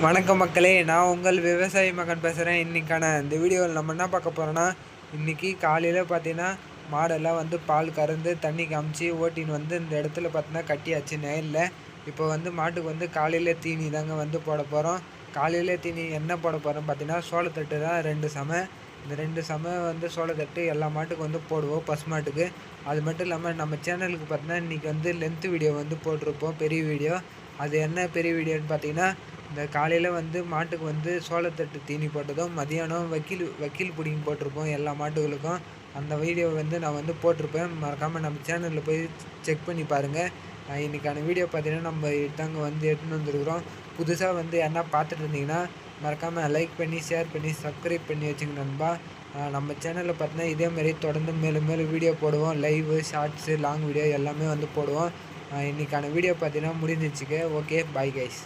வணக்கம் மக்களே, நான் உங்கள் விவசாயி மகன் பேசுகிறேன். இன்றைக்கான இந்த வீடியோவில் நம்ம என்ன பார்க்க போகிறோன்னா, இன்றைக்கி காலையில் பார்த்தீங்கன்னா மாடெல்லாம் வந்து பால் கறந்து தண்ணி காமிச்சு ஓட்டின்னு வந்து இந்த இடத்துல பார்த்தீங்கன்னா கட்டியாச்சு நெல்லில். இப்போ வந்து மாட்டுக்கு வந்து காலையில் தீனி தாங்க வந்து போட போகிறோம். காலையில் தீனி என்ன போட போகிறோம் பார்த்தீங்கன்னா, சோளத்தட்டு தான் 2 சமை. இந்த 2 சமை வந்து சோளத்தட்டு எல்லா மாட்டுக்கு வந்து போடுவோம், பசு மாட்டுக்கு. அது மட்டும் இல்லாமல் நம்ம சேனலுக்கு பார்த்தீங்கன்னா இன்றைக்கி வந்து லென்த்து வீடியோ வந்து போட்டிருப்போம், பெரிய வீடியோ. அது என்ன பெரிய வீடியோன்னு பார்த்தீங்கன்னா, இந்த காலையில் வந்து மாட்டுக்கு வந்து சோளத்தட்டு தீனி போட்டதும், மதியானம் வக்கீல் பிடிங்கி போட்டிருப்போம் எல்லா மாட்டுகளுக்கும். அந்த வீடியோ வந்து நான் வந்து போட்டிருப்பேன். மறக்காமல் நம்ம சேனலில் போய் செக் பண்ணி பாருங்கள். இன்றைக்கான வீடியோ பார்த்தீங்கன்னா நம்ம தாங்க வந்து எடுத்துன்னு வந்துருக்குறோம். புதுசாக வந்து யாருன்னா பார்த்துட்டு இருந்தீங்கன்னா மறக்காமல் லைக் பண்ணி, ஷேர் பண்ணி, சப்ஸ்கிரைப் பண்ணி வச்சுங்க நண்பா. நம்ம சேனலில் பார்த்தீங்கன்னா இதேமாரி தொடர்ந்து மேலும் மேலும் வீடியோ போடுவோம். லைவு, ஷார்ட்ஸு, லாங் வீடியோ எல்லாமே வந்து போடுவோம். இன்றைக்கான வீடியோ பார்த்தீங்கன்னா முடிஞ்சிச்சுங்க. Okay, bye guys.